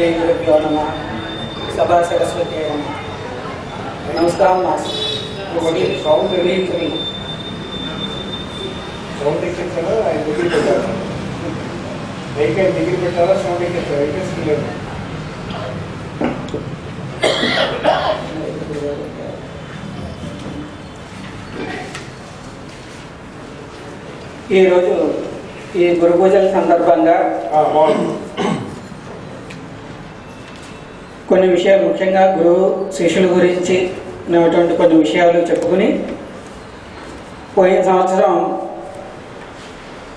श्रीगुरुभ्यो नमः। सभा सरस्वती नमस्कार मास्टर साउंड रिलीज करी సౌండ్ ఎక్కించాలా ఆయన దగ్గర పెట్టాలా మైక్ ఆయన దగ్గర పెట్టాలా సౌండ్ ఎక్కించాలా ఎక్కించలేదు ఈరోజు ఈ గురు పూజల సందర్భంగా కొన్ని విషయాలు ముఖ్యంగా గురువు శిష్యుల గురించి ఉన్నటువంటి కొన్ని విషయాలు చెప్పుకుని పోయిన సంవత్సరం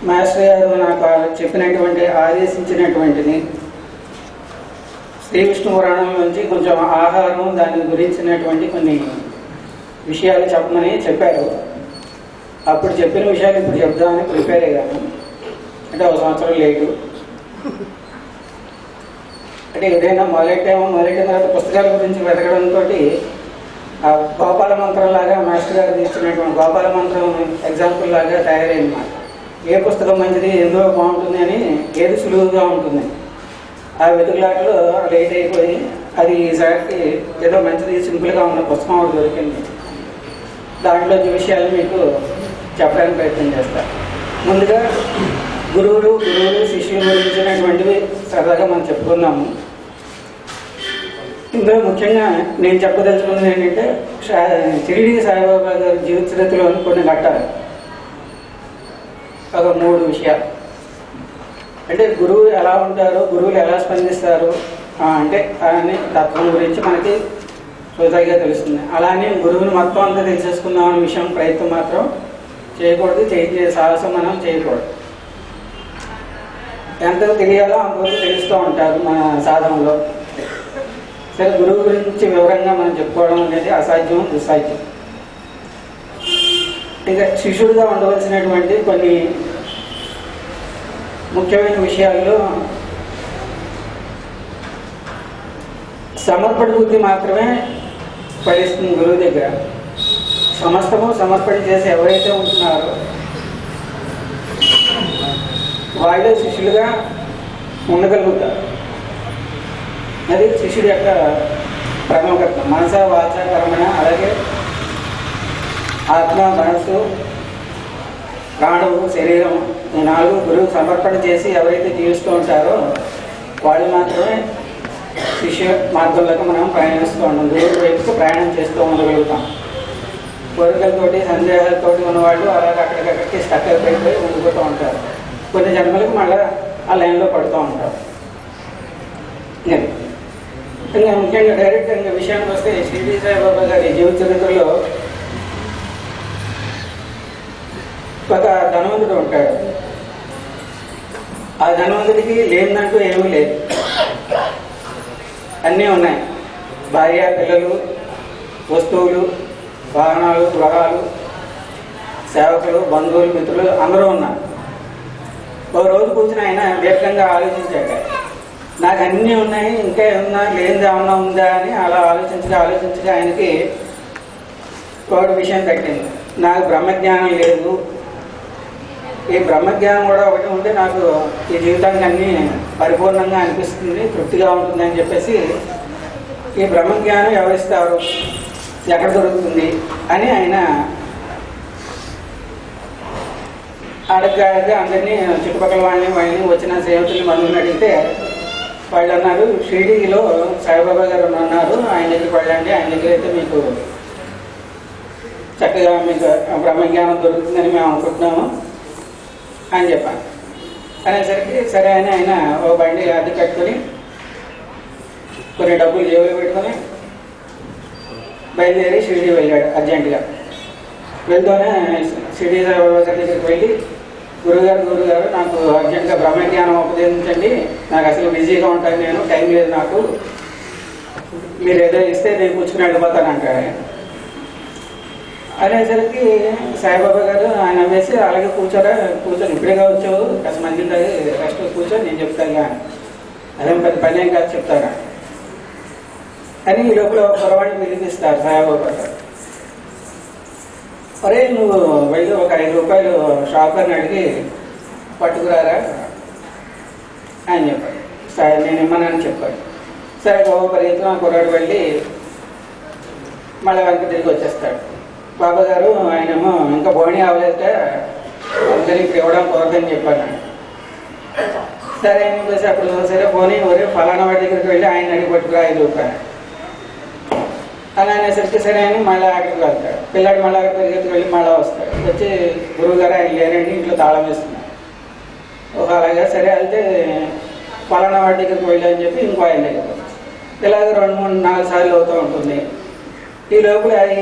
మాస్టర్ గారు నాకు చెప్పినటువంటి ఆదేశించినటువంటిది శ్రీ విష్ణు పురాణం నుంచి కొంచెం ఆహారం దాని గురించినటువంటి కొన్ని విషయాలు చెప్పమని చెప్పారు. అప్పుడు చెప్పిన విషయాలు ఇప్పుడు చెప్దామని ప్రిపేర్ అయ్యాను. అంటే ఒక సంవత్సరం లేటు. అంటే ఏదైనా మొదలెట్టిన తర్వాత పుస్తకాల గురించి వెతకడంతో ఆ గోపాల మంత్రం లాగా మాస్టర్ గారు ఇచ్చినటువంటి గోపాల మంత్రం ఎగ్జాంపుల్ లాగా తయారైంది మాట. ఏ పుస్తకం మంచిది, ఎందులో బాగుంటుంది అని, ఏది సులువుగా ఉంటుంది, ఆ వెతుకులాటలో లేట్ అయిపోయి అది ఈసారికి ఏదో మంచిది సింపుల్గా ఉన్న పుస్తకం ఒకటి దొరికింది. దాంట్లో విషయాలు మీకు చెప్పడానికి ప్రయత్నం చేస్తారు. ముందుగా గురువులు శిష్యులు గురించినటువంటివి సరదాగా మనం చెప్పుకుందాము. ఇందులో ముఖ్యంగా నేను చెప్పదలుచుకున్నది ఏంటంటే షిరిడి సాయిబాబా గారి జీవిత చరిత్రలోని కొన్ని ఘట్టాలు, ఒక 3 విషయాలు. అంటే గురువు ఎలా ఉంటారు, గురువులు ఎలా స్పందిస్తారు అంటే అని తత్వం గురించి మనకి సోదాగా తెలుస్తుంది. అలానే గురువుని మొత్తం అంతా తెలిసేసుకుందాం అనే విషయం ప్రయత్నం మాత్రం చేయకూడదు, సాహసం మనం చేయకూడదు. ఎంత తెలియాలో అంతవరకు తెలుస్తూ ఉంటారు మన సాధనలో. సరే, గురువు గురించి వివరంగా మనం చెప్పుకోవడం అనేది అసాధ్యం, దుస్సాధ్యం. ఇక శిష్యుడిగా ఉండవలసినటువంటి కొన్ని ముఖ్యమైన విషయాల్లో సమర్పణ బుద్ధి మాత్రమే ఫలిస్తుంది గురువు దగ్గర. సమస్తము సమర్పణ చేసి ఎవరైతే ఉంటున్నారో వాళ్ళే శిష్యులుగా ఉండగలుగుతారు. అది శిష్యుడి యొక్క ప్రముఖత్వం. మనస వాచ కర్మణ, అలాగే ఆత్మ, మనస్సు, ప్రాణము, శరీరం, ఈ 4 గురువు సమర్పణ చేసి ఎవరైతే జీవిస్తూ ఉంటారో వాళ్ళు మాత్రమే శిష్య మార్గంలోకి మనం ప్రయాణిస్తూ ఉంటాం, గురువు వైపుకు ప్రయాణం చేస్తూ ఉండగలుగుతాం. కోరికలతోటి సందేహాలతోటి ఉన్నవాళ్ళు అలాగే అక్కడికక్కడికి స్టక్ అయిపోయి ఉండిపోతూ ఉంటారు. కొన్ని జన్మలకు మళ్ళీ ఆ లైన్లో పడుతూ ఉంటారు. ఇంకా ముఖ్యంగా డైరెక్ట్ ఇంకా విషయానికి వస్తే షిరిడి సాయిబాబా గారి జీవిత చరిత్రలో ఒక ధనవంతుడు ఉంటాడు. ఆ ధనవంతుడికి లేనిదంటూ ఏమీ లేదు, అన్నీ ఉన్నాయి. భార్య, పిల్లలు, వస్తువులు, వాహనాలు, గృహాలు, సేవకులు, బంధువులు, మిత్రులు అందరూ ఉన్నారు. ఒక రోజు కూర్చుని ఆయన దీర్ఘంగా ఆలోచించాక, నాకు అన్నీ ఉన్నాయి, ఇంకా ఏమన్నా లేనిది ఏమన్నా ఉందా అని అలా ఆలోచించగా ఆయనకి ఒక విషయం తగ్గింది. నాకు బ్రహ్మజ్ఞానం లేదు, ఈ బ్రహ్మజ్ఞానం కూడా ఒకటి ఉంటే నాకు ఈ జీవితానికి అన్నీ పరిపూర్ణంగా అనిపిస్తుంది, తృప్తిగా ఉంటుంది అని చెప్పేసి ఈ బ్రహ్మజ్ఞానం ఎవరిస్తారు, ఎక్కడ దొరుకుతుంది అని ఆయన అడగగా అందరినీ చుట్టుపక్కల వాళ్ళని వచ్చిన సేవకుల్ని బంధువులు అడిగితే వాళ్ళు అన్నారు, షిరిడీలో సాయిబాబా గారు ఉన్నారు, ఆయన దగ్గరికి వెళ్ళండి, ఆయన దగ్గర అయితే మీకు చక్కగా మీకు బ్రహ్మజ్ఞానం దొరుకుతుందని మేము అనుకుంటున్నాము అని చెప్పాను. అనేసరికి సరే అని ఆయన ఓ బండి అద్దె కట్టుకొని కొన్ని డబ్బులు జేబులో పెట్టుకొని బయలుదేరి షిరిడీ వెళ్ళాడు అర్జెంటుగా. వెళ్తూనే షిరిడీ సాయిబాబా గారి దగ్గరికి వెళ్ళి, గురుగారు నాకు అర్జెంట్గా బ్రహ్మజ్ఞానం ఉపదేశించండి, నాకు అసలు బిజీగా ఉంటాను, నేను టైం లేదు నాకు, మీరు ఏదో ఇస్తే నేను కూర్చుని వెళ్ళిపోతానంటాడు. అనేసరికి సాయిబాబా గారు ఆయన వేసి అలాగే కూర్చొని ఇప్పుడేగా వచ్చావు, కాస్త మంచిది రెస్ట్ కూర్చొని నేను చెప్తాను కానీ అదేం పెద్ద పని ఏం కాదు చెప్తాను అని ఈ లోపల పొరవాడిని పిలిపిస్తారు సాయిబాబా గారు. అరే నువ్వు వెళ్ళి ఒక 5 రూపాయలు షాపర్ని అడిగి పట్టుకురారా అని చెప్పాడు. నేను ఇమ్మనని చెప్పాడు. సరే గోవా పరిగెత్తున కుర్రాడు వెళ్ళి మళ్ళీ వెనక్కి తిరిగి వచ్చేస్తాడు. బాబా గారు ఆయనేమో ఇంకా బోణి అవ్వలేక అందుకని ఇప్పుడు ఇవ్వడం కుదరదని చెప్పాను. సరే అని చెప్పేసి అప్పుడు సరే పోనీ ఒరే ఫలానా వాడి దగ్గరికి వెళ్ళి ఆయన అడిగి పట్టుకురా 5 రూపాయలు అని అనేసరికి సరే అని మళ్ళీ అక్కడికి వెళ్తాడు. పిల్లాడు మళ్ళీ అక్కడ పరిగెత్తుకు వెళ్ళి మళ్ళీ వస్తాడు. వచ్చి గురువు గారు ఆయన లేరండి, ఇంట్లో తాళం వేస్తున్నారు. ఒక అలాగే సరే అయితే ఫలానా వాడి దగ్గరికి వెళ్ళి అని చెప్పి ఇంకో ఆయన దగ్గర ఇలాగ 2, 3, 4 సార్లు అవుతూ ఉంటుంది. ఈ లోపల అది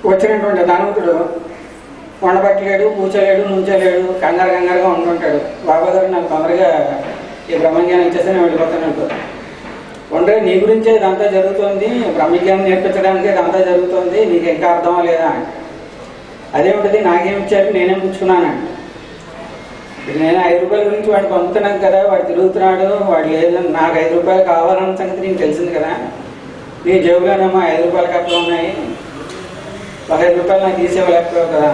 వచ్చినటువంటి ధనవంతుడు వండబట్టలేడు, కూర్చోలేడు, నుంచోలేడు, కంగారుగా ఉంటుంటాడు. బాబా గారు నాకు తొందరగా ఈ బ్రహ్మజ్ఞానం ఇచ్చేస్తే నేను వెళ్ళిపోతాను అనుకోను. ఉండే నీ గురించే ఇదంతా జరుగుతుంది, బ్రహ్మజ్ఞానం నేర్పించడానికి ఇదంతా జరుగుతుంది, నీకు ఇంకా అర్థమా లేదా అంటే అదేమిటది నాకేమి ఇచ్చారు నేనేం పుచ్చుకున్నానండి. ఇప్పుడు నేను 5 రూపాయల గురించి వాడిని పంపుతున్నాను కదా, వాడు తిరుగుతున్నాడు, వాడు లేదు నాకు 5 రూపాయలు కావాలన్న సంగతి నీకు తెలిసింది కదా, నీ జేబులోనేమో 5 రూపాయల కట్టలు ఉన్నాయి, ఒక 5 రూపాయలు నాకు తీసేవలేకపోయావు కదా.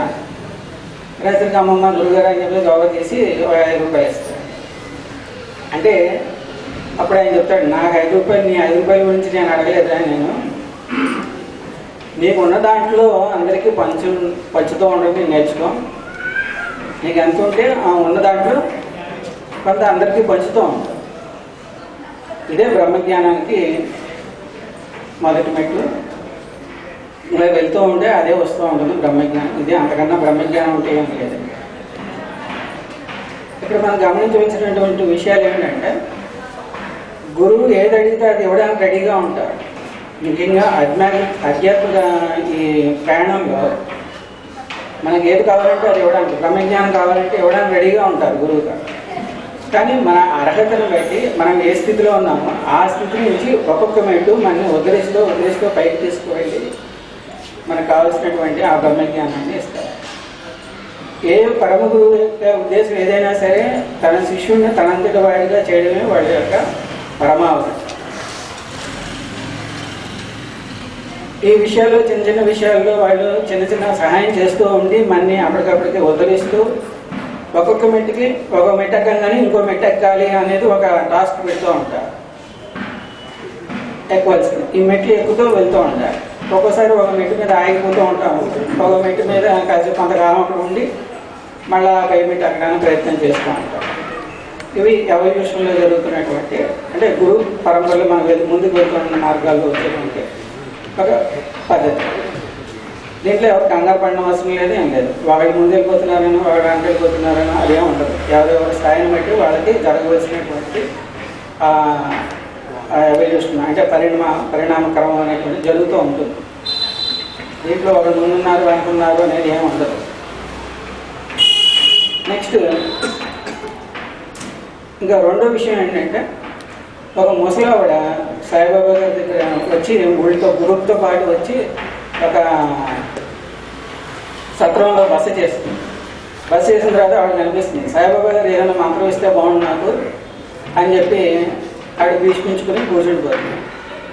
రైతులకి అమ్మమ్మ గురుగారు అని చెప్పి గౌరవ తీసి 5 రూపాయలు ఇస్తాడు. అంటే అప్పుడు ఆయన చెప్తాడు, నాకు 5 రూపాయలు నీ 5 రూపాయల గురించి నేను అడగలేదురా, నేను నీకున్న దాంట్లో అందరికీ పంచుతూ ఉండడం నేర్చుకో, నీకు ఎంత ఉంటే ఉన్న దాంట్లో కొంత అందరికీ పంచుతూ ఉంటాం. ఇదే బ్రహ్మజ్ఞానానికి మొదటి మెట్లు. ఇలా వెళ్తూ ఉంటే అదే వస్తూ ఉంటుంది బ్రహ్మజ్ఞానం. ఇదే, అంతకన్నా బ్రహ్మజ్ఞానం ఉంటే ఏం లేదు. ఇక్కడ మనం గమనించవలసినటువంటి విషయాలు ఏంటంటే గురువు ఏది అడిగితే అది ఇవ్వడానికి రెడీగా ఉంటాడు. ముఖ్యంగా ఆధ్యాత్మిక ఈ ప్రయాణంలో మనకి ఏది కావాలంటే అది ఇవ్వడానికి, బ్రహ్మజ్ఞానం కావాలంటే ఇవ్వడానికి రెడీగా ఉంటారు గురువు గారు. కానీ మన అర్హతను బట్టి మనం ఏ స్థితిలో ఉన్నామో ఆ స్థితి నుంచి ఒక్కొక్క మెట్టు మనల్ని వదిలేస్తూ పైకి తీసుకువెళ్ళి మనకు కావాల్సినటువంటి ఆ బ్రహ్మజ్ఞానాన్ని ఇస్తారు. ఏ పరమ గురువు యొక్క ఉద్దేశం ఏదైనా సరే తన శిష్యుడిని తనంతటి వాడిగా చేయడమే వాళ్ళ యొక్క పరమావధి. ఈ విషయాల్లో చిన్న విషయాల్లో వాళ్ళు చిన్న సహాయం చేస్తూ ఉండి మనని అప్పటికప్పటికి వదిలిస్తూ ఒక్కొక్క మెట్టుకి ఒక మెట్టు ఎక్కగానే ఇంకో మెట్టు ఎక్కాలి అనేది ఒక టాస్క్ పెడుతూ ఉంటారు. ఎక్కవలసింది ఈ మెట్లు ఎక్కుతూ వెళ్తూ ఉంటారు. ఒక్కోసారి ఒక మెట్టు మీద ఆగిపోతూ ఉంటాము, ఒక మెట్టు మీద కాసేపు కొంతకాలం అక్కడ ఉండి మళ్ళా పై మెట్టు ఎక్కడానికి ప్రయత్నం చేస్తూ ఉంటాం. ఇవి ఎవల్యూషన్లో జరుగుతున్నటువంటి, అంటే గురు పరంపరలో మనం ముందుకు వెళ్తున్న మార్గాల్లో వచ్చేటువంటి ఒక పద్ధతి. దీంట్లో ఎవరు కంగారు పడిన అవసరం లేదు, ఏం లేదు. వాళ్ళు ముందు వెళ్ళిపోతున్నారనో వాళ్ళు వెనక వెళ్ళిపోతున్నారనో అదేం ఉండదు. ఎవరెవరి స్థాయిని బట్టి వాళ్ళకి జరగవలసినటువంటి ఎవల్యూషన్ అంటే పరిణామక్రమం అనేటువంటి జరుగుతూ ఉంటుంది. దీంట్లో ఒకరు ముందున్నారు వెనుకున్నారు అనేది ఏమి ఉండదు. నెక్స్ట్ ఇంకా రెండో విషయం ఏంటంటే ఒక ముసలావిడ సాయిబాబా గారి దగ్గర వచ్చి గురువుతో పాటు వచ్చి ఒక సత్రంలో బస చేస్తుంది. బస చేసిన తర్వాత ఆవిడ కనిపిస్తుంది. సాయిబాబా గారు ఏదైనా మంత్రం ఇస్తే బాగుండు నాకు అని చెప్పి ఆవిడ భీష్మించుకుని కూర్చుండిపోతుంది.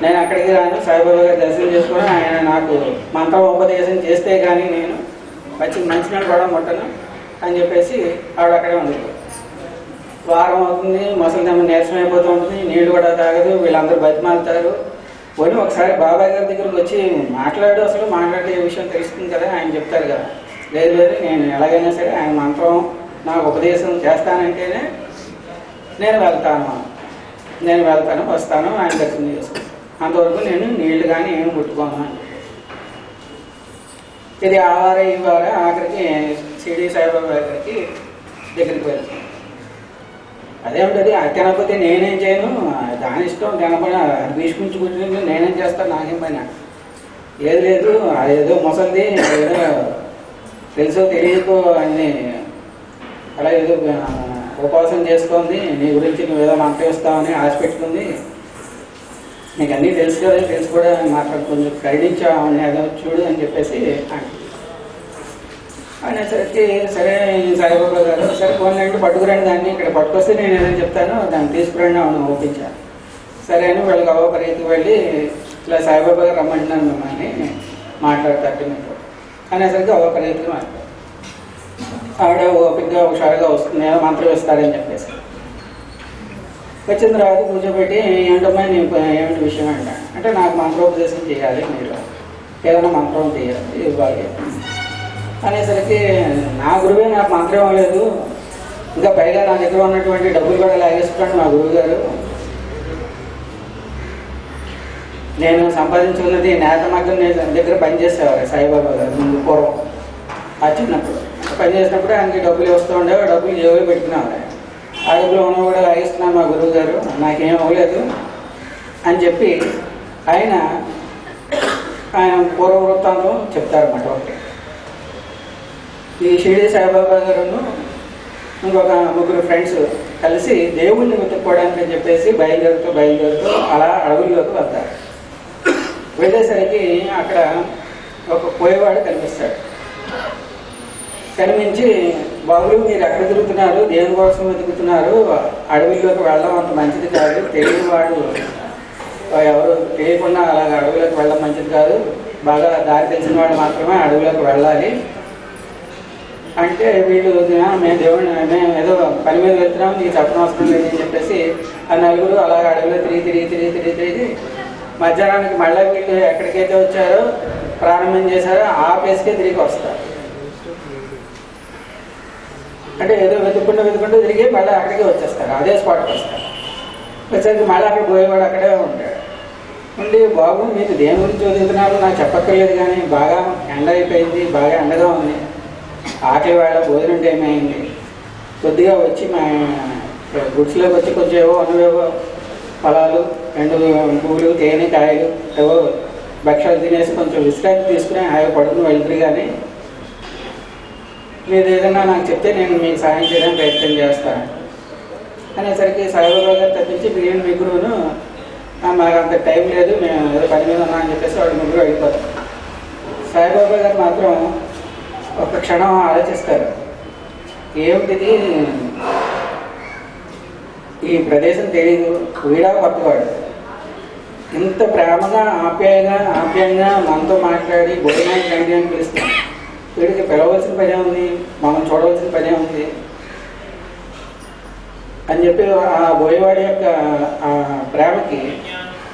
నేను అక్కడికి రాను, సాయిబాబా గారు దర్శనం చేసుకుని ఆయన నాకు మంత్రం ఉపదేశం చేస్తే కానీ నేను మంచినీళ్ళు కూడా ముట్టను అని చెప్పేసి ఆవిడ అక్కడే ఉండిపోతుంది. వారం అవుతుంది, ముసలిదమ్మ నీరసం అయిపోతూ ఉంటుంది, నీళ్లు కూడా తాగదు, వీళ్ళందరూ బతిమాలుతారు. పోనీ ఒకసారి బాబాయ్ గారి దగ్గరికి వచ్చి అసలు మాట్లాడే విషయం తెలుస్తుంది కదా, ఆయన చెప్తారు కదా. లేదు నేను ఎలాగైనా సరే ఆయన మంత్రం నాకు ఉపదేశం చేస్తానంటేనే నేను వెళ్తాను వస్తాను, ఆయన దర్శనం చేసుకుంటాను. అంతవరకు నేను నీళ్లు కానీ ఏమి ముట్టుకోను. ఇది ఈ వారం ఆఖరికి షిరిడి సాయిబాబా దగ్గరికి వెళ్తాను. అదేమిటది అది తినకపోతే నేనేం చేయను, దాని ఇష్టం తినపైన భీష్మించుకుంటుంది, నేనేం చేస్తాను, నాకేం పైన ఏది లేదు. అదేదో ముసలిది ఏదో తెలుసో తెలియకో అన్ని అలా ఏదో ఉపవాసం చేసుకుంది, నీ గురించి నువ్వేదో మంత్రం ఇస్తావని ఆశ పెట్టుకుంది, నీకు అన్నీ తెలుసు కదా, తెలుసు కూడా మాట్లాడు కొంచెం కరుణించావు ఏదో చూడు అని చెప్పేసి అనేసరికి సరే సాయిబాబా గారు సరే పోయినట్టు పట్టుకురండి, దాన్ని ఇక్కడ పట్టుకొస్తే నేను ఏదైనా చెప్తాను, దాన్ని తీసుకురండి అవును ఒప్పించాను. సరే అని వీళ్ళకి పరిగెత్తుకు వెళ్ళి ఇలా సాయిబాబా గారు రమ్మంటున్నాను మిమ్మల్ని మాట్లాడతారు మీకు అనేసరికి పరిగెత్తుకు మాట్లాడు. ఆవిడ ఓపికగా హుషారుగా వస్తుంది, ఏదో మంత్రం ఇస్తారని చెప్పేసి వచ్చిన తర్వాత కూర్చోబెట్టి ఏంటమ్మా ఏమిటి విషయం అంటే నాకు మంత్రోపదేశం చేయాలి, మీరు ఏదైనా మంత్రం చేయాలి ఇవ్వాలి అనేసరికి నా గురువే నాకు మంత్రం ఇవ్వలేదు, ఇంకా పైగా నా దగ్గర ఉన్నటువంటి డబ్బులు కూడా లాగేసుకున్నాడు మా గురువు గారు. నేను సంపాదించుకున్నది నేత మగ్గం దగ్గర పనిచేసేవారు సాయిబాబా గారు ముందు పూర్వం. ఆ చిన్నప్పుడు పనిచేసినప్పుడు ఆయనకి డబ్బులు వస్తూ ఉండేవి, డబ్బులు జేబులో పెట్టుకునేవారు. ఆ డబ్బులు ఉన్న కూడా లాగేస్తున్నాను మా గురువు గారు, నాకేం అవ్వలేదు అని చెప్పి ఆయన పూర్వ వృత్తాంతం చెప్తారన్నమాట. ఒకటి ఈ షిరిడి సాయిబాబా గారును ఇంకొక ముగ్గురు ఫ్రెండ్స్ కలిసి దేవుణ్ణి వెతుక్కోవడానికి అని చెప్పేసి బయలుదేరుతూ అలా అడవుల్లోకి వెళ్తారు. వెళ్ళేసరికి అక్కడ ఒక పోయేవాడు కనిపిస్తాడు. కనిపించి, బాబులు మీరు ఎక్కడ తిరుగుతున్నారు, దేవుని కోసం వెతుకుతున్నారు, అడవిలోకి వెళ్ళడం అంత మంచిది కాదు, తెలియని వాడు ఎవరు తెలియకుండా అలాగ అడవిలోకి వెళ్ళడం మంచిది కాదు, బాగా దారి తెలిసిన వాడు మాత్రమే అడవిలోకి వెళ్ళాలి అంటే, వీళ్ళు మేము ఏదో పని మీద వెళ్తున్నాం, నీకు చెప్పడం అవసరం లేదని చెప్పేసి ఆ నలుగురు అలాగ అడవిలో తిరిగి మధ్యాహ్నానికి మళ్ళీ వీళ్ళు ఎక్కడికైతే వచ్చారో ప్రారంభం చేశారో ఆ ప్లేస్కే తిరిగి వస్తారు. అంటే ఏదో వెతుక్కుంటూ తిరిగి మళ్ళీ అక్కడికే వచ్చేస్తారు, అదే స్పాట్కి వస్తారు. వచ్చేసరికి మళ్ళీ అక్కడ పోయేవాడు అక్కడే ఉంటాడు. ఉండి, బాబు మీకు దేని గురించి చదువుతున్నారు నాకు చెప్పక్కర్లేదు, కానీ బాగా ఎండ అయిపోయింది, బాగా ఎండగా ఉంది, ఆకలి వేళ భోజనం టైం అయింది, కొద్దిగా వచ్చి మా గుడ్స్లోకి వచ్చి కొంచెం ఏవో అనువేవో ఫలాలు, ఎండు పువ్వులు, తేనె, కాయలు ఏవో భక్ష్యాలు తినేసి కొంచెం విశ్రాంతి తీసుకుని హాయిగా పడుకుని వెళ్తురు, కానీ మీరు ఏదన్నా నాకు చెప్తే నేను మీకు సాయం చేయడానికి ప్రయత్నం చేస్తాను అనేసరికి సాయిబాబా గారు తప్పించి మీరు ముగ్గురును మాకు అంత టైం లేదు, మేము ఏదో పని మీద ఉన్నా అని చెప్పేసి వాళ్ళు ముగ్గురు వెళ్ళిపోతారు. సాయిబాబా గారు మాత్రం ఒక క్షణం ఆలోచిస్తారు, ఏమిటిది ఈ ప్రదేశం తెలియదు, వీడా కొత్తవాడు, ఇంత ప్రేమగా ఆప్యాయంగా మనతో మాట్లాడి భోజనానికి రండి అని పిలుస్తాం, వీడికి పిలవలసిన పనే ఉంది, మనం చూడవలసిన పనే ఉంది అని చెప్పి ఆ బోయవాడి యొక్క ప్రేమకి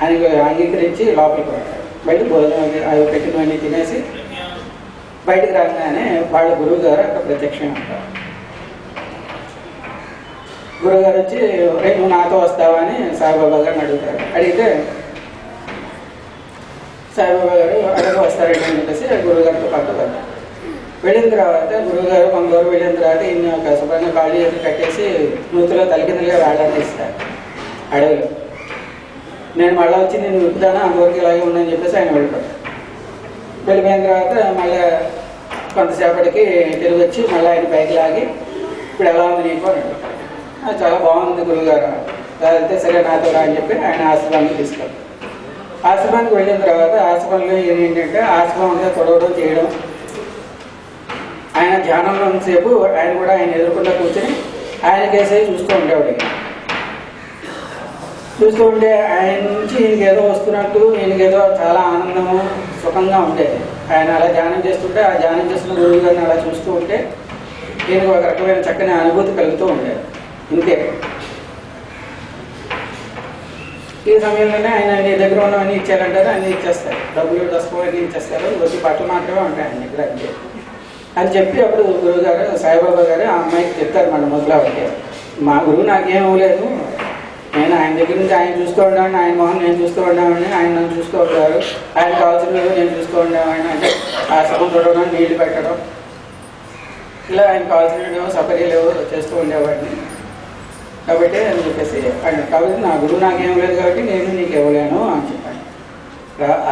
ఆయనకు అంగీకరించి లోపలికి పడతాడు. బయట భోజనం అవి పెట్టినవన్నీ తినేసి బయటకు రాగానే వాళ్ళ గురువు గారు అక్కడ ప్రత్యక్షం ఉంటారు. గురువుగారు వచ్చి, రేపు నువ్వు నాతో వస్తావా అని సాయిబాబా గారిని అడుగుతారు. అడిగితే సాయిబాబా గారు అడగ వస్తారండి అని చెప్పేసి గురువుగారితో పాటు వెళ్తారు. వెళ్ళిన తర్వాత గురువుగారు కొంతవరకు వెళ్ళిన తర్వాత ఈయన ఒక శుభ్రంగా కాళ్ళు చేతులు కట్టేసి నూతిలో తలకిందులుగా వేలాడని ఇస్తారు అడవిలో. నేను మళ్ళీ వచ్చి నేను విప్పుతాను, అంతవరకు ఇలాగే ఉందని చెప్పేసి ఆయన వెళ్ళిపోతాడు. వెళ్ళిపోయిన తర్వాత మళ్ళీ కొంతసేపటికి తిరిగి వచ్చి మళ్ళీ ఆయన పైకి లాగి, ఇప్పుడు ఎలా ఉంది నీకు అని అడుగుతాడు. చాలా బాగుంది గురువుగారు, వెళ్తే సరే నాతో రా అని చెప్పి ఆయన ఆశ్రమానికి తీసుకెళ్తారు. ఆశ్రమానికి వెళ్ళిన తర్వాత ఆశ్రమంలో ఏంటంటే ఆశ్రమం అంతా తొడవడం చేయడం, ఆయన ధ్యానంలో ఉన్నసేపు ఆయన కూడా ఆయన ఎదుర్కొంటూ కూర్చొని ఆయనకేసే చూస్తూ ఉండేవాడు. చూస్తూ ఉంటే ఆయన నుంచి ఈయనకేదో వస్తున్నట్టు, ఈయనకేదో చాలా ఆనందము సుఖంగా ఉండేది. ఆయన అలా ధ్యానం చేస్తుంటే ఆ ధ్యానం చేస్తున్న గురువు గారిని అలా చూస్తూ ఉంటే ఈయనకు ఒక రకమైన చక్కని అనుభూతి కలుగుతూ ఉండేది. ఇంతే. ఈ సమయంలోనే ఆయన నీ దగ్గర ఉన్నవన్నీ ఇచ్చారంటారు, అన్నీ ఇచ్చేస్తారు, డబ్బులు డస్పు అన్నీ ఇచ్చేస్తారు, వచ్చి బట్టలు మాత్రమే ఉంటాయి ఆయన దగ్గర అంతే అని చెప్పి అప్పుడు గురువు గారు సాయిబాబా గారు ఆ అమ్మాయికి చెప్తారు మన మొదలవకి, మా గురువు నాకేం ఇవ్వలేదు, నేను ఆయన దగ్గర నుంచి ఆయన చూస్తూ ఉండేవాడిని, ఆయన మొహం నేను చూస్తూ ఉండేవాడిని, ఆయన నన్ను చూస్తూ ఉంటారు, ఆయన కావాల్సినవి నేను చూస్తూ ఉండేవాడిని, అంటే ఆ సగం చూడడం, నీళ్లు పెట్టడం, ఇలా ఆయన కావాల్సినవి సపర్యలు చేస్తూ ఉండేవాడిని. కాబట్టి అని చెప్పేసి ఆయన కాబట్టి నా గురువు నాకేం లేదు కాబట్టి నేను నీకు ఇవ్వలేను అని చెప్పాను.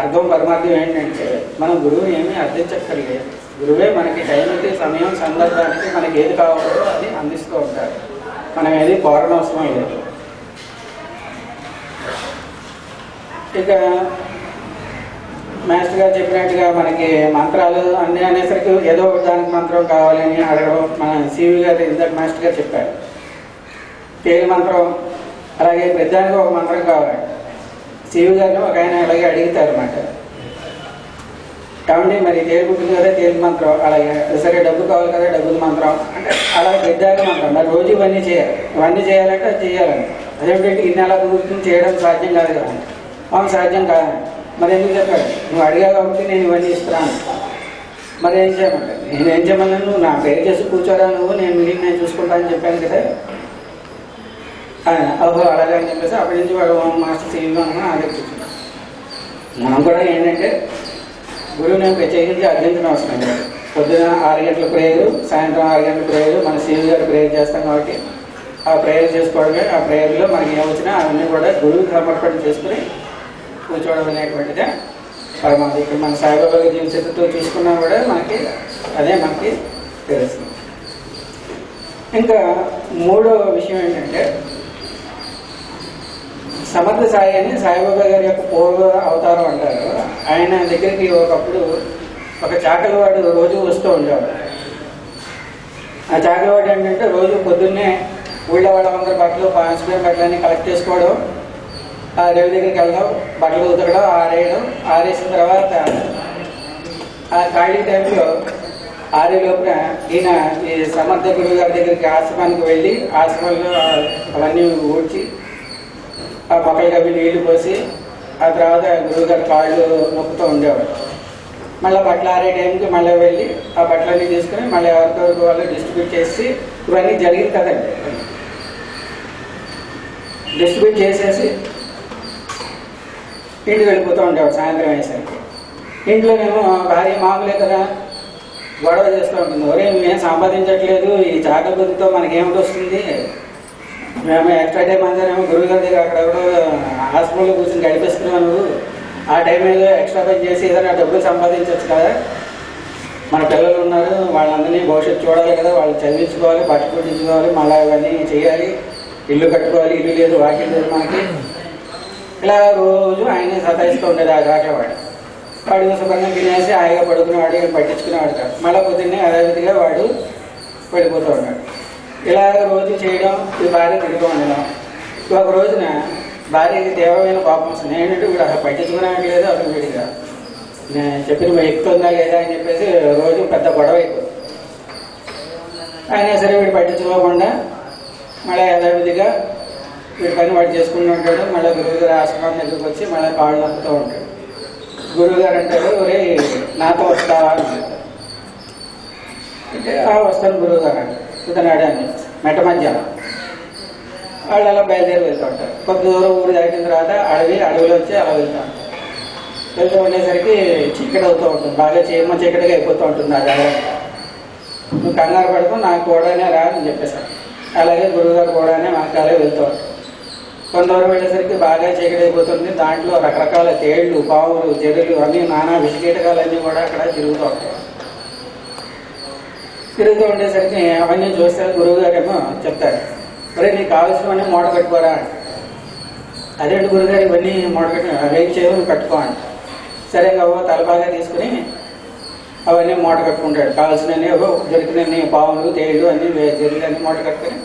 అర్థం పరమార్థం ఏంటంటే మన గురువు ఏమీ అర్థించక్కర్లేదు, గురువే మనకి టైంకి సమయం సందర్భానికి మనకి ఏది కావాలో అది అందిస్తూ ఉంటారు, మనం ఏది కోరనవసరం లేదు. ఇక మాస్టర్ గారు చెప్పినట్టుగా మనకి మంత్రాలు అన్నీ అనేసరికి ఏదో దానికి మంత్రం కావాలని అడగడం, మన సివి గారు ఇందాక మాస్టర్ గారు చెప్పారు తేలి మంత్రం, అలాగే ప్రతిదానికి ఒక మంత్రం కావాలి. సివి గారిని ఒక ఆయన అలాగే అడుగుతారు అన్నమాట, కాబట్టి మరి తేలి పుట్టింది కదా తేలి మంత్రం, అలాగే సరే డబ్బు కావాలి కదా డబ్బుల మంత్రం అంటే అలా గిద్దాక మంత్రం. మరి రోజు ఇవన్నీ చేయాలి, ఇవన్నీ చేయాలంటే అది చేయాలని. అదేంటంటే ఇన్ని అలా కుదురుతుంది చేయడం సాధ్యం కాదు కదా. అవును సాధ్యం కాదు. మరి ఎందుకు చెప్పాడు? నువ్వు అడిగా కాబట్టి నేను ఇవన్నీ ఇస్తున్నాను. మరి ఏం చేయమంటారు? నేను ఏం చేయమన్నాను? నువ్వు నా పేరు చేసి కూర్చోరా, నువ్వు నేను చూసుకుంటా అని చెప్పాను కదా. ఓహో అలాగే అని చెప్పేసి అప్పటి నుంచి వాడు మాస్టర్ సీనియర్ అదే కూర్చున్నాను. మనం కూడా ఏంటంటే గురువుని ప్రత్యేకించి అర్జించిన అవసరం లేదు. పొద్దున 6 గంటల ప్రేయరు, సాయంత్రం 6 గంటల ప్రేయరు మన సీనియర్ గారు ప్రేయర్ చేస్తాం కాబట్టి ఆ ప్రేయర్ చేసుకోవడమే. ఆ ప్రేయర్లో మనకి ఏమొచ్చినా అవన్నీ కూడా గురువుకి సమర్పణ చేసుకుని కూర్చోవడం అనేటువంటిదే పరమావధి. ఇక్కడ మన సాయిబాబా జీవితంతో చూసుకున్నా కూడా మనకి అదే మనకి తెలుస్తుంది. ఇంకా మూడో విషయం ఏంటంటే సమర్థ సాయి అని సాయిబాబా గారి యొక్క పూర్వ అవతారం అంటారు. ఆయన దగ్గరికి ఒకప్పుడు ఒక చాకలివాడు రోజు వస్తూ ఉండేవాడు. ఆ చాకలివాడు ఏంటంటే రోజు పొద్దున్నే ఊళ్ళో వాళ్ళందరూ బట్టలు పాన్స్పేర్ బట్టలన్నీ కలెక్ట్ చేసుకోవడం, ఆ రేవు దగ్గరికి వెళ్ళడం, బట్టలు ఉతకడం, ఆరేయడం, ఆరేసిన తర్వాత ఆ ఖాళీ టైంలో ఆరేలోపున ఈయన ఈ సమర్థ గురువు గారి దగ్గరికి ఆశ్రమానికి వెళ్ళి ఆశ్రమంలో అవన్నీ ఊడ్చి ఆ మొక్కలకి అవి నీళ్లు పోసి ఆ తర్వాత గురువుగారి కాళ్ళు నొక్కుతూ ఉండేవాడు. మళ్ళీ బట్టలు ఆరే టైంకి మళ్ళీ వెళ్ళి ఆ బట్టలన్నీ తీసుకుని మళ్ళీ ఎవరికొరకు వాళ్ళు డిస్ట్రిబ్యూట్ చేసి ఇవన్నీ జరిగింది కదండి. డిస్ట్రిబ్యూట్ చేసేసి ఇంటికి వెళ్ళిపోతూ ఉండేవాడు. సాయంత్రం అయ్యేసరికి ఇంట్లోనేమో భార్య మామూలే కదా గొడవ చేస్తూ ఉంటుంది. ఒరే మేమేం సంపాదించట్లేదు, ఈ చాకలి బతుకుతో మనకేమిటి వస్తుంది, మేము ఎక్స్ట్రా టైం అందరేమో గురువు గారి దగ్గర అక్కడ హాస్పిటల్లో కూర్చొని గడిపిస్తున్నావు, నువ్వు ఆ టైం ఏదో ఎక్స్ట్రా పని చేసి ఏదైనా డబ్బులు సంపాదించవచ్చు కదా, మన పిల్లలు ఉన్నారు వాళ్ళందరినీ భవిష్యత్తు చూడాలి కదా, వాళ్ళు చదివించుకోవాలి, బట్ట పుట్టించుకోవాలి, మళ్ళీ ఇవన్నీ చేయాలి, ఇల్లు కట్టుకోవాలి, ఇల్లు లేదు వాకిల్ లేదు మనకి. ఇలా రోజు ఆయన్ని సతాయిస్తూ ఉండేది ఆ చాకలివాడు. వాడు శుభ్రంగా తినేసి హాయిగా పడుకునేవాడు, పట్టించుకునేవాడు కాదు. మళ్ళీ పొద్దున్నే అదేవిధిగా వాడు వెళ్ళిపోతూ ఉన్నాడు. ఇలా రోజు చేయడం, ఈ భార్య తిరుగుతూ ఉండడం. ఒక రోజున భార్యకి తీవ్రమైన కోపం వస్తుంది. ఏంటంటే వీడు అసలు పట్టించుకునేవాడు లేదు, అసలు వీడిగా నేను చెప్పిన ఎక్కుతుందా లేదా అని చెప్పేసి రోజు పెద్ద గొడవ అయిపోతుంది. అయినా సరే వీడు పట్టించుకోకుండా మళ్ళీ యథావిధిగా వీడి పని వాడు చేసుకుంటూ ఉంటాడు. మళ్ళీ గురువుగారు ఆశ్రమం దగ్గరికి వచ్చి మళ్ళీ కాళ్ళు నొక్కుతూ ఉంటాడు. గురువుగారు అంటాడు, ఒరే నాతో వస్తావా అని అంటారు. అంటే వస్తాను గురువుగారు అంటారు. కుదనాడు అని మెట్ట మధ్యాహ్నం వాళ్ళు అలా బయలుదేరి వెళ్తూ ఉంటారు. కొంత దూరం ఊరు దాటిన తర్వాత అడవిలో వచ్చి అలా వెళ్తూ ఉంటారు. వెళ్తూ ఉండేసరికి చీకటి అవుతూ ఉంటుంది, బాగా చీమ చీకటిగా అయిపోతూ ఉంటుంది. ఆ జాగ్రత్త నువ్వు కంగారు పడుతూ నాకు కూడానే రా అని చెప్పేశారు. అలాగే గురువుగారు కూడానే వెనకాలే వెళ్తూ ఉంటారు. కొంత దూరం వెళ్ళేసరికి బాగా చీకటి అయిపోతుంది. దాంట్లో రకరకాల తేళ్లు, పావులు, జెర్రులు అన్నీ నానా విషకీటకాలన్నీ కూడా అక్కడ తిరుగుతూ ఉంటాయి. తిరుగుతూ ఉండేసరికి అవన్నీ చూస్తే గురువు గారేమో చెప్తారు, మరి నీకు కావాల్సినవన్నీ మూట కట్టుకోరా అంట. అదేంటి గురుగారు ఇవన్నీ మూట కట్టు, అవేం చేయవు కట్టుకో అంట. సరే అవ్వ తలబాగా తీసుకుని అవన్నీ మూట కట్టుకుంటాడు. కావాల్సినవన్నీ దొరికినన్ని పావులు, తేళ్లు అన్ని జెర్రులు అన్నీ మూట కట్టుకుని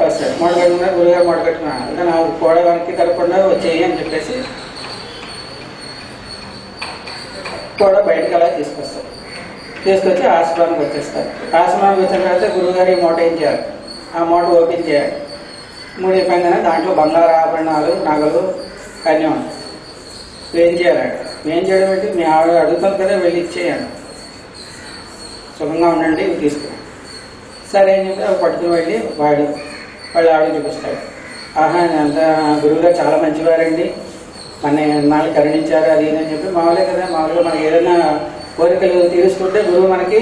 వస్తాడు. మూట కట్టుకున్నా గురుగారు మూట కట్టుకున్నాను అంటే నాకు కూడా వెనక్కి తరగకుండా వచ్చేయి అని చెప్పేసి కూడా బయటకు అలా తీసుకొస్తాడు. తీసుకొచ్చి ఆశ్రమానికి వచ్చేస్తారు. ఆశ్రమానికి వచ్చిన తర్వాత గురువుగారి మూట ఏం చేయాలి, ఆ మూట ఓపెన్ చేయాలి. మూడైపోయిందనే దాంట్లో బంగారు ఆభరణాలు, నగలు అన్నీ ఉంటాయి. ఏం చేయాలంటే ఏం చేయడం ఏంటి, మీ ఆవిడ అడుగుతాను కదా వెళ్ళి ఇచ్చేయండి, సుఖంగా ఉండండి ఇవి తీసుకుని. సరే అని చెప్పి అవి పట్టుకుని వెళ్ళి వాళ్ళు ఆవిడ చూపిస్తాడు. ఆహా అంత గురువుగారు చాలా మంచివారండి, మన నాలుగు కరుణించారు అది అని చెప్పి మామూలే కదా. మామూలుగా మనకి ఏదైనా కోరికలు తీరుస్తుంటే గురువు మనకి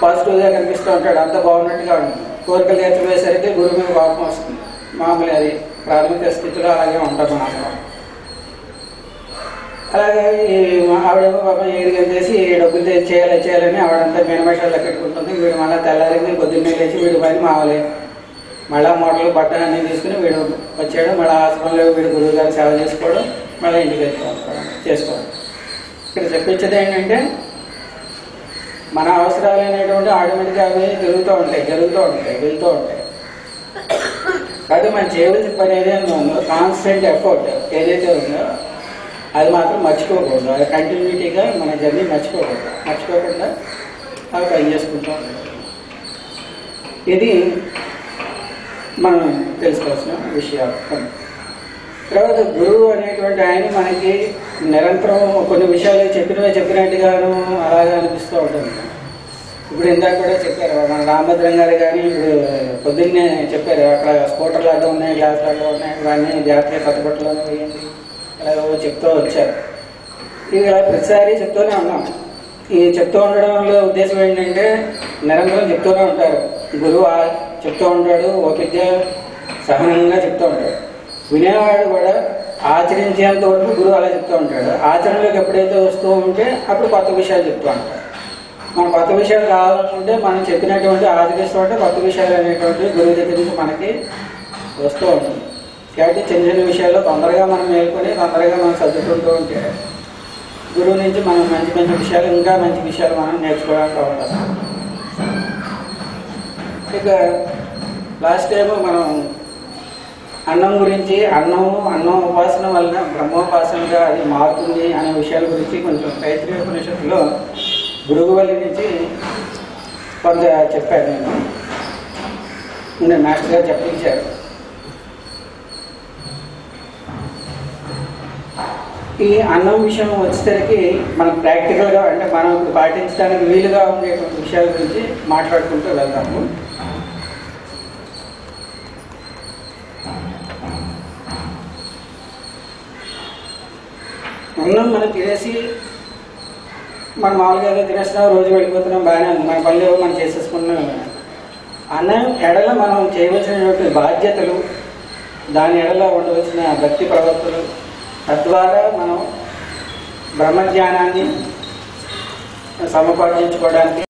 పాజిటివ్గా కనిపిస్తూ ఉంటాడు, అంత బాగున్నట్టుగా ఉంటుంది. కోరికలు తీర్చబోయేసరికి గురువు మీద కోపం వస్తుంది. మామూలు అది ప్రాథమిక స్థితిలో అలాగే ఉంటాం మనం. అలాగే ఆవిడేమో పాపం ఏడుగని చేసి డబ్బులు చేయాలని ఆవిడంతా మేనమేషాలు పెట్టుకుంటుంది. వీడు మళ్ళీ తెల్లారింది, పొద్దున్నే లేచి వీడి పని మామూలే మళ్ళీ మూటలు బట్టలు అన్నీ తీసుకుని వీడు వచ్చాడు. మళ్ళీ ఆశ్రమంలో వీడు గురువు గారు సేవ చేసుకోవడం, మళ్ళీ ఇంటికి చేసుకోవడం. ఇక్కడ చెప్పించేది ఏంటంటే మన అవసరాలు అనేటువంటి ఆటోమేటిక్గా అవి జరుగుతూ ఉంటాయి, వెళ్తూ ఉంటాయి. కాదు మనం చేయవలసిన పని ఏదైనా ఉందో కాన్స్టెంట్ ఎఫర్ట్ ఏదైతే ఉందో అది మాత్రం మర్చిపోకూడదు. అది కంటిన్యూటీగా మన జర్నీ మర్చిపోకుండా అవి పని చేసుకుంటూ ఉంటాం. ఇది మనం తెలుసుకోవాల్సిన విషయాలు. తర్వాత గురువు అనేటువంటి ఆయన మనకి నిరంతరం కొన్ని విషయాలు చెప్పినట్టుగాను అలాగే అనిపిస్తూ ఉంటుంది. ఇప్పుడు ఇందాక కూడా చెప్పారు మన రామభద్రం గారు, కానీ ఇప్పుడు పొద్దున్నే చెప్పారు అక్కడ స్కూటర్లు అడ్డం ఉన్నాయి, గ్లాసులు అడ్డం ఉన్నాయి, ఇవన్నీ జాగ్రత్తగా కట్టుబట్టలోనే వేయండి అలాగే చెప్తూ వచ్చారు. ఇది ఇలా ప్రతిసారి చెప్తూనే ఉన్నాం. ఈ చెప్తూ ఉండడంలో ఉద్దేశం ఏంటంటే నిరంతరం చెప్తూనే ఉంటారు. గురువు చెప్తూ ఉంటాడు, ఓపికగా సహనంగా చెప్తూ ఉంటాడు. వినేవాడు కూడా ఆచరించేంత వరకు గురువు అలా చెప్తూ ఉంటాడు. ఆచరణలోకి ఎప్పుడైతే వస్తూ ఉంటే అప్పుడు కొత్త విషయాలు చెప్తూ ఉంటాడు. మనం కొత్త విషయాలు కావాలనుకుంటే మనం చెప్పినటువంటి ఆచరిస్తూ ఉంటే కొత్త విషయాలు అనేటువంటి గురువు దగ్గర నుంచి మనకి వస్తూ ఉంటుంది. కాబట్టి చిన్న చిన్న విషయాల్లో తొందరగా మనం మేల్కొని తొందరగా మనం సర్దుకుంటూ ఉంటే గురువు నుంచి మనం మంచి మంచి విషయాలు, ఇంకా మంచి విషయాలు మనం నేర్చుకోవడానికి అవకాశం. ఇక లాస్ట్ టైం మనం అన్నం గురించి, అన్నం ఉపాసన వలన బ్రహ్మోపాసనగా అది మారుతుంది అనే విషయాల గురించి కొంచెం తైత్రీయ ఉపనిషత్తులో భృగువల్లి నుంచి కొంత చెప్పాను నేను. మాస్టర్ గారు చెప్పించారు. ఈ అన్నం విషయం వచ్చేసరికి మనం ప్రాక్టికల్గా అంటే మనం ఇప్పుడు పాటించడానికి వీలుగా ఉండేటువంటి విషయాల గురించి మాట్లాడుకుంటూ వెళ్తాము. అన్నం మనం తినేసి మనం మామూలుగా తినేస్తున్నాం, రోజు వెళ్ళిపోతున్నాం, బాగానే ఉంది, మన పనులు మనం చేసేసుకున్నాం. అన్నం ఎడల మనం చేయవలసినటువంటి బాధ్యతలు, దాని ఎడల ఉండవలసిన భక్తి ప్రవర్తనలు, తద్వారా మనం బ్రహ్మజ్ఞానాన్ని సమపాటించుకోవడానికి